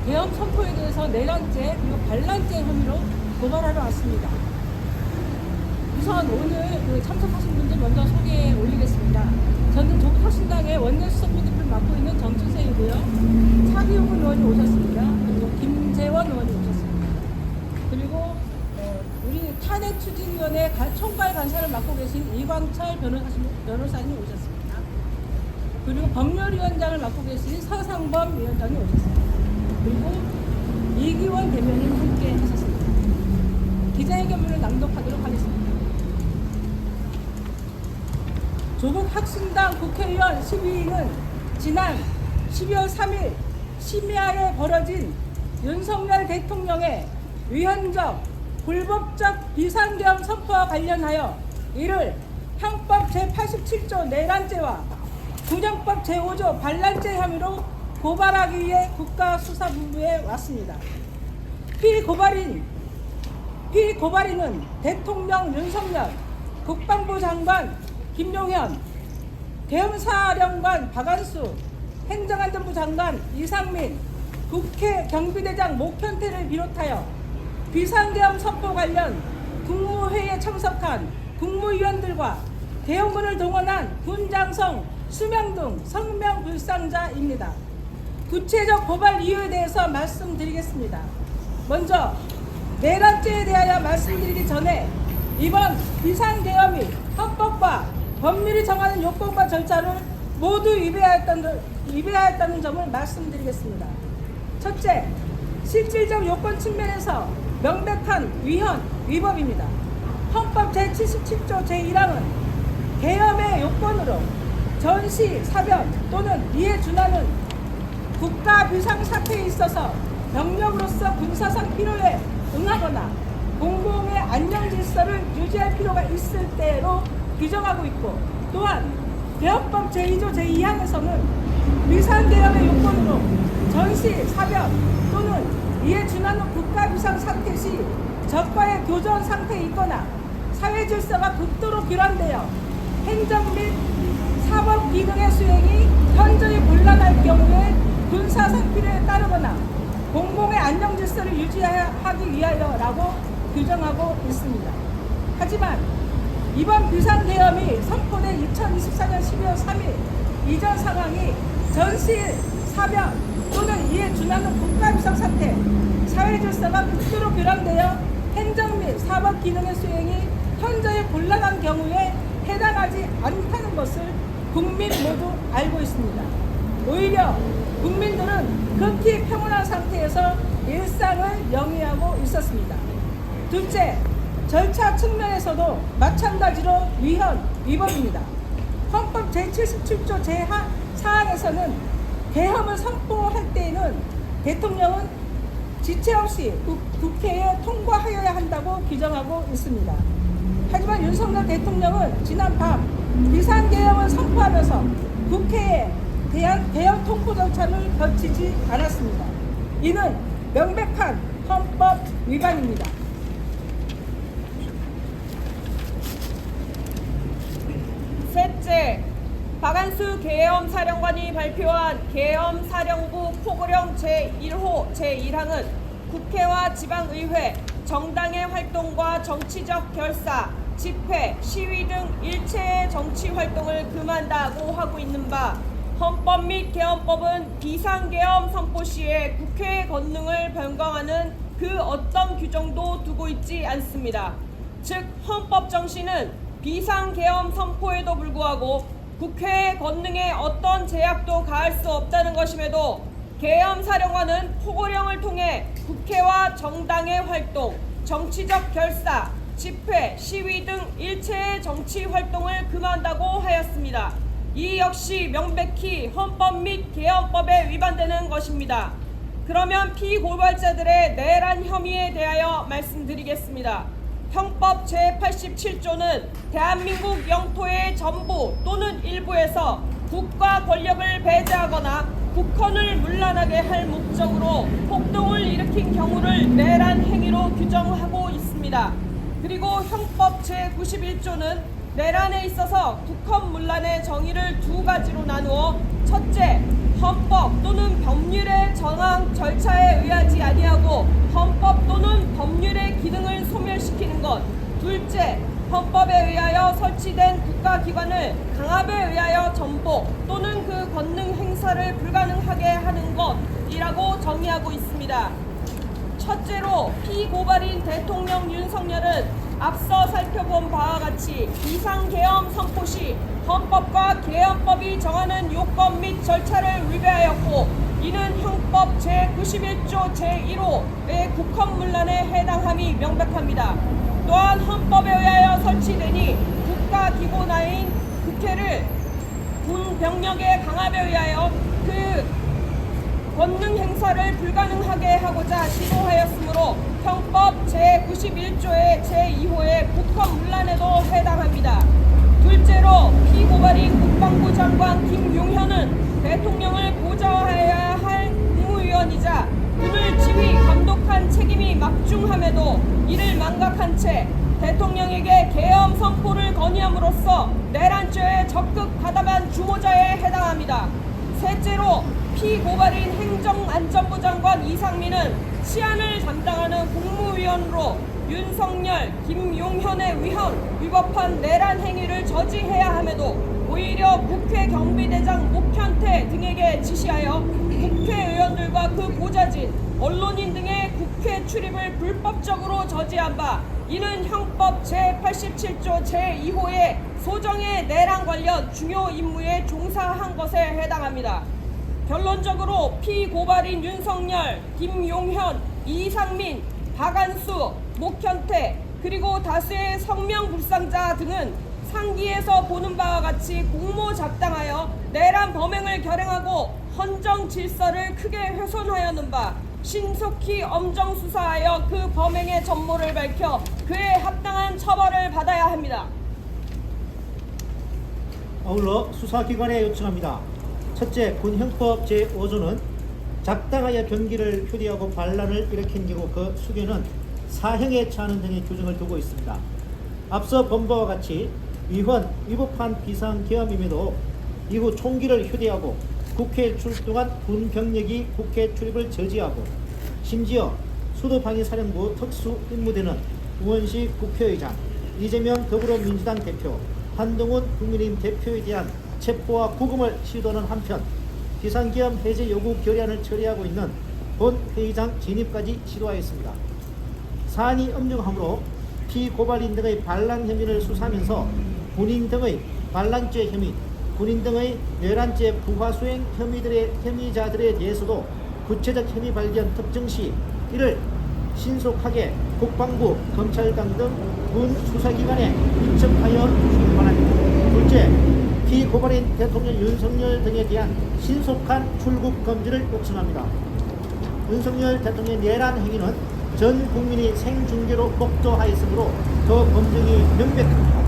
계엄 선포에 대해서 내란죄 그리고 반란죄 혐의로 고발하러 왔습니다. 우선 오늘 참석하신 분들 먼저 소개해 올리겠습니다. 저는 조국혁신당의 원내수석 부대표를 맡고 있는 정춘생이고요. 차기웅 의원이 오셨습니다. 그리고 김재원 의원이 오셨습니다. 그리고 우리 탄핵추진위원회 총괄 간사를 맡고 계신 이광철 변호사님 오셨습니다. 그리고 법률위원장을 맡고 계신 서상범 위원장이 오셨습니다. 그리고 이기원 대변인 함께 하셨습니다. 기자회견문을 낭독하도록 하겠습니다. 조국혁신당 국회의원 12인은 지난 12월 3일 심야에 벌어진 윤석열 대통령의 위헌적, 불법적 비상계엄 선포와 관련하여 이를 형법 제87조 내란죄와 군형법 제5조 반란죄 혐의로 고발하기 위해 국가수사본부에 왔습니다. 피고발인은 대통령 윤석열, 국방부 장관 김용현, 계엄사령관 박안수, 행정안전부 장관 이상민, 국회 경비대장 목현태를 비롯하여 비상계엄 선포 관련 국무회의에 참석한 국무위원들과 계엄군을 동원한 군장성 수명 등 성명불상자입니다. 구체적 고발 이유에 대해서 말씀드리겠습니다. 먼저 내란죄에 대하여 말씀드리기 전에 이번 비상계엄이 헌법과 법률이 정하는 요건과 절차를 모두 위배하였다는 점을 말씀드리겠습니다. 첫째, 실질적 요건 측면에서 명백한 위법입니다. 헌법 제77조 제1항은 계엄의 요건으로 전시, 사변 또는 이에 준하는 국가 비상사태에 있어서 병력으로서 군사상 필요에 응하거나 공공의 안녕질서를 유지할 필요가 있을 때로 규정하고 있고, 또한 계엄법 제2조 제2항에서는 비상계엄의 요건으로 전시, 사변 또는 이에 준하는 국가 비상사태 시 적과의 교전 상태에 있거나 사회질서가 극도로 교란되어 행정 및 사법 기능의 수행이 현저히 곤란할 경우에 군사상 필요에 따르거나 공공의 안정질서를 유지하기 위하여라고 규정하고 있습니다. 하지만 이번 비상계엄이 선포된 2024년 12월 3일 이전 상황이 전시, 사변 또는 이에 준하는 국가비상사태, 사회질서가 극도로 교란되어 행정 및 사법 기능의 수행이 현저히 곤란한 경우에 해당하지 않다는 것을 국민 모두 알고 있습니다. 오히려 국민들은 극히 평온한 상태에서 일상을 영위하고 있었습니다. 둘째, 절차 측면에서도 마찬가지로 위법입니다. 헌법 제77조 제4항에서는 계엄을 선포할 때에는 대통령은 지체 없이 국회에 통과하여야 한다고 규정하고 있습니다. 하지만 윤석열 대통령은 지난 밤 비상계엄을 선포하면서 국회에 대한 계엄 통보 절차를 거치지 않았습니다. 이는 명백한 헌법 위반입니다. 셋째, 박안수 계엄사령관이 발표한 계엄사령부 포고령 제1호 제1항은 국회와 지방의회, 정당의 활동과 정치적 결사, 집회, 시위 등 일체의 정치 활동을 금한다고 하고 있는 바, 헌법 및 계엄법은 비상계엄 선포 시에 국회의 권능을 변경하는 그 어떤 규정도 두고 있지 않습니다. 즉, 헌법 정신은 비상계엄 선포에도 불구하고 국회의 권능에 어떤 제약도 가할 수 없다는 것임에도 계엄사령관은 포고령을 통해 국회와 정당의 활동, 정치적 결사, 집회, 시위 등 일체의 정치 활동을 금한다고 하였습니다. 이 역시 명백히 헌법 및 계엄법에 위반되는 것입니다. 그러면 피고발자들의 내란 혐의에 대하여 말씀드리겠습니다. 형법 제87조는 대한민국 영토의 전부 또는 일부에서 국가 권력을 배제하거나 국헌을 문란하게 할 목적으로 폭동을 일으킨 경우를 내란 행위로 규정하고 있습니다. 그리고 형법 제91조는 내란에 있어서 국헌 문란의 정의를 두 가지로 나누어 첫째, 헌법 또는 법률의 정한 절차에 것. 둘째, 헌법에 의하여 설치된 국가기관을 강압에 의하여 전복 또는 그 권능 행사를 불가능하게 하는 것이라고 정의하고 있습니다. 첫째로 피고발인 대통령 윤석열은 앞서 살펴본 바와 같이 비상계엄 선포 시 헌법과 계엄법이 정하는 요건 및 절차를 위배하였고 이는 형법 제91조 제1호의 국헌문란에 해당함이 명백합니다. 또한 헌법에 의하여 설치되니 국가기관인 국회를 군 병력의 강압에 의하여 그 권능 행사를 불가능하게 하고자 시도하였으므로 형법 제91조의 제2호의 국헌문란에도 해당합니다. 둘째로 피고발인 국방부 장관 김용현은 대통령을 보좌해야 할 국무위원이자 군을 지휘 감독한 책임이 막중함에도 이를 망각한 채 대통령에게 계엄 선포를 건의함으로써 내란죄에 적극 가담한 주모자에 해당합니다. 셋째로 피고발인 행정안전부 장관 이상민은 치안을 담당하는 국무위원으로 윤석열, 김용현의 위법한 내란 행위를 저지해야 함에도 오히려 국회 경비대장 목현태 등에게 지시하여 국회의원들과 그 보좌진, 언론인 등의 국회 출입을 불법적으로 저지한 바 이는 형법 제87조 제2호의 소정의 내란 관련 중요 임무에 종사한 것에 해당합니다. 결론적으로 피고발인 윤석열, 김용현, 이상민, 박안수, 목현태 그리고 다수의 성명불상자 등은 상기에서 보는 바와 같이 공모작당하여 내란 범행을 결행하고 헌정 질서를 크게 훼손하였는 바 신속히 엄정 수사하여 그 범행의 전모를 밝혀 그에 합당한 처벌을 받아야 합니다. 아울러 수사기관에 요청합니다. 첫째, 군형법 제5조는 작당하여 경기를 휴대하고 반란을 일으킨 경우 그 수괴는 사형에 처하는 등의 규정을 두고 있습니다. 앞서 본 바와 같이 위법한 비상계엄임에도 이후 총기를 휴대하고 국회에 출동한 군 병력이 국회 출입을 저지하고 심지어 수도방위사령부 특수임무대는 우원식 국회의장, 이재명 더불어민주당 대표, 한동훈 국민의힘 대표에 대한 체포와 구금을 시도하는 한편 비상계엄 해제 요구 결의안을 처리하고 있는 본 회의장 진입까지 시도하였습니다. 사안이 엄중하므로 피고발인 등의 반란 혐의를 수사하면서 군인 등의 반란죄 혐의, 군인 등의 내란죄 부하수행 혐의자들에 대해서도 구체적 혐의 발견 특정 시 이를 신속하게 국방부, 검찰당 등 군 수사기관에 입청하여 주시기 바랍니다. 둘째, 피고발인 대통령 윤석열 등에 대한 신속한 출국 금지를 요청합니다. 윤석열 대통령의 내란 행위는 전 국민이 생중계로 목도하였으므로 더 검증이 명백합니다.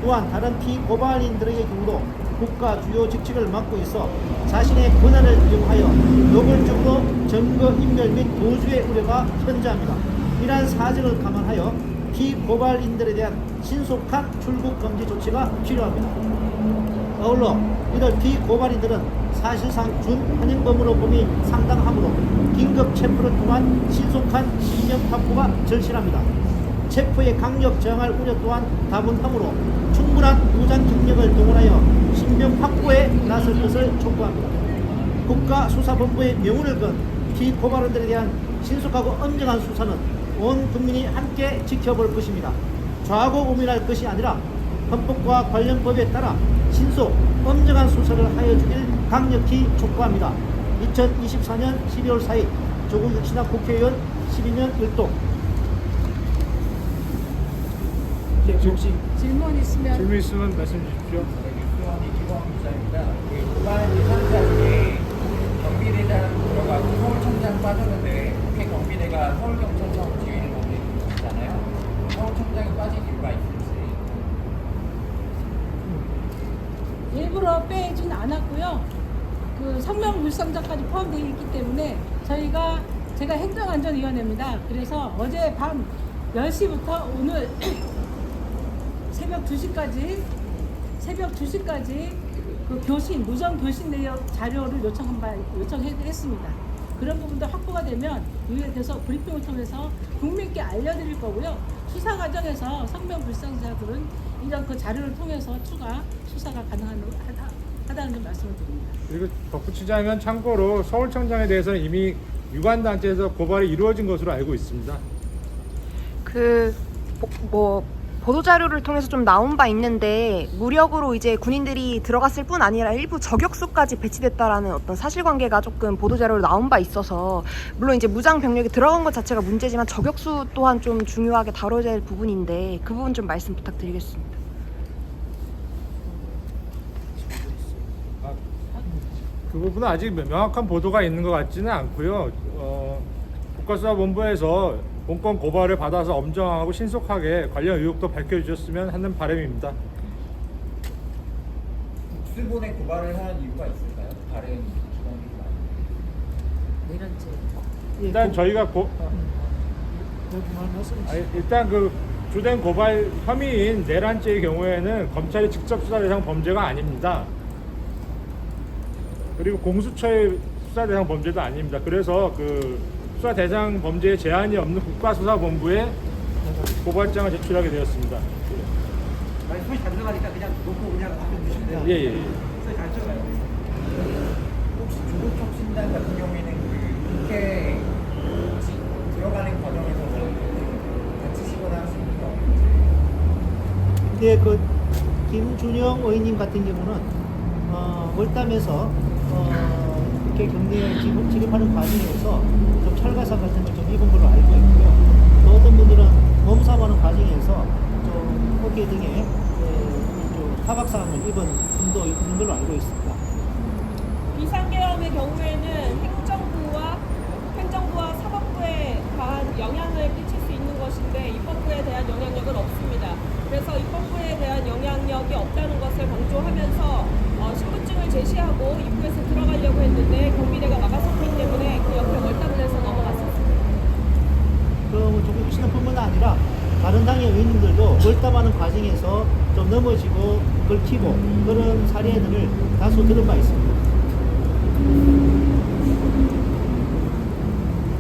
또한 다른 피고발인들의 경우도 국가 주요 직책을 맡고 있어 자신의 권한을 이용하여 노골적으로 증거인멸 및 도주의 우려가 현저합니다. 이러한 사정을 감안하여 피고발인들에 대한 신속한 출국 금지 조치가 필요합니다. 아울러 이들 피고발인들은 사실상 준환영범으로 범위 상당하므로 긴급 체포를 통한 신속한 신병 확보가 절실합니다. 체포에 강력 저항할 우려 또한 다분하므로 충분한 무장 경력을 동원하여 신병 확보에 나설 것을 촉구합니다. 국가수사본부의 명운을 건 피고발인들에 대한 신속하고 엄정한 수사는 온 국민이 함께 지켜볼 것입니다. 좌고 우민할 것이 아니라 헌법과 관련 법에 따라 신속 엄정한 수사를 하여 주길 강력히 촉구합니다. 2024년 12월 4일 조국 혁신당 국회의원 12년 1동. 혹시 질문 있으면 질문 있으면 말씀 주십시오. 유수원이 기본입니다. 고발 예상자 중에 경비대장 들어가고 서울청장 빠졌는데 국회 경비대가 서울경찰청 지휘를 맡고 있잖아요. 서울청장이 빠진 이유가 있을지. 일부러 빼진 않았고요. 그 성명불상자까지 포함되어 있기 때문에 제가 행정안전위원회입니다. 그래서 어제 밤 10시부터 오늘 새벽 2시까지 그 누정 교신 내역 자료를 요청했습니다. 그런 부분도 확보가 되면 이에 대해서 브리핑을 통해서 국민께 알려드릴 거고요. 수사 과정에서 성명 불상자들은 이런 그 자료를 통해서 추가 수사가 가능하다는 말씀을 드립니다. 그리고 덧붙이자면 참고로 서울청장에 대해서는 이미 유관단체에서 고발이 이루어진 것으로 알고 있습니다. 뭐 보도자료를 통해서 좀 나온 바 있는데 무력으로 이제 군인들이 들어갔을 뿐 아니라 일부 저격수까지 배치됐다라는 어떤 사실관계가 조금 보도자료로 나온 바 있어서, 물론 이제 무장 병력이 들어간 것 자체가 문제지만 저격수 또한 좀 중요하게 다뤄야 될 부분인데 그 부분 좀 말씀 부탁드리겠습니다. 그 부분은 아직 명확한 보도가 있는 것 같지는 않고요. 국가수사본부에서 본건 고발을 받아서 엄정하고 신속하게 관련 의혹도 밝혀주셨으면 하는 바람입니다. 특수본에 고발을 한 이유가 있을까요? 다른 기관들이 내란죄. 일단 저희가 일단 그 주된 고발 혐의인 내란죄의 경우에는 검찰이 직접 수사 대상 범죄가 아닙니다. 그리고 공수처의 수사 대상 범죄도 아닙니다. 그래서 그 수사 대상 범죄에 제한이 없는 국가수사본부에 고발장을 제출하게 되었습니다. 아니, 손이 잘 들어가니까 그냥 놓고 그냥 앞에 두시면 돼요. 예. 손이 잘 들어가요. 혹시 조국 혁신단 같은 경우에는 그 국회 들어가는 과정에서 다치시거나 하신 분이 없는지. 근데 그 김준영 의원님 같은 경우는 월담에서 이렇게 경례에 진입하는 과정에서 좀 철가상 같은 걸 좀 입은 걸로 알고 있고요. 또 어떤 분들은 몸싸움하는 과정에서 좀 어깨 등에 좀 타박상을 입은 분도 있는 걸로 알고 있습니다. 비상계엄의 경우에는 행정부와 사법부에 과한 영향을 끼칠 수 있는 것인데 입법부에 대한 영향력은 없습니다. 그래서 입법부에 대한 영향력이 없다는 것을 강조하면서 신분증을 제시하고 입구에서 들어가려고 했는데 경비대가 막아섰기 때문에 그 옆에 월담을 해서 넘어갔었습니다. 그 조국 신분뿐만 아니라 다른 당의 의원님들도 월담하는 과정에서 좀 넘어지고 걸히고 그런 사례들을 다수 들은 바 있습니다.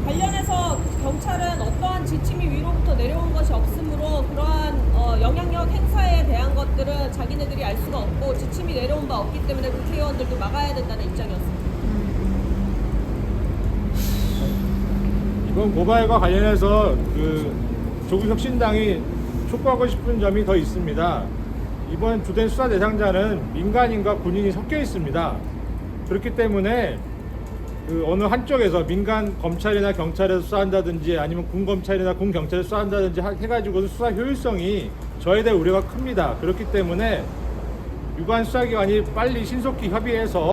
관련해서 경찰은 어떠한 지침이 위로부터 내려온 것이 없으므로 그러한 영향력 행사에 대한 것들은 자기네들이 알 수가 없고 지침이 내려온 바 없기 때문에 국회의원들도 막아야 된다는 입장이었습니다. 이번 고발과 관련해서 그 조국혁신당이 촉구하고 싶은 점이 더 있습니다. 이번 주된 수사 대상자는 민간인과 군인이 섞여 있습니다. 그렇기 때문에 그 어느 한쪽에서 민간 검찰이나 경찰에서 수사한다든지 아니면 군 검찰이나 군 경찰에서 수사한다든지 해가지고 수사 효율성이 저에 대한 우려가 큽니다. 그렇기 때문에 유관 수사기관이 빨리 신속히 협의해서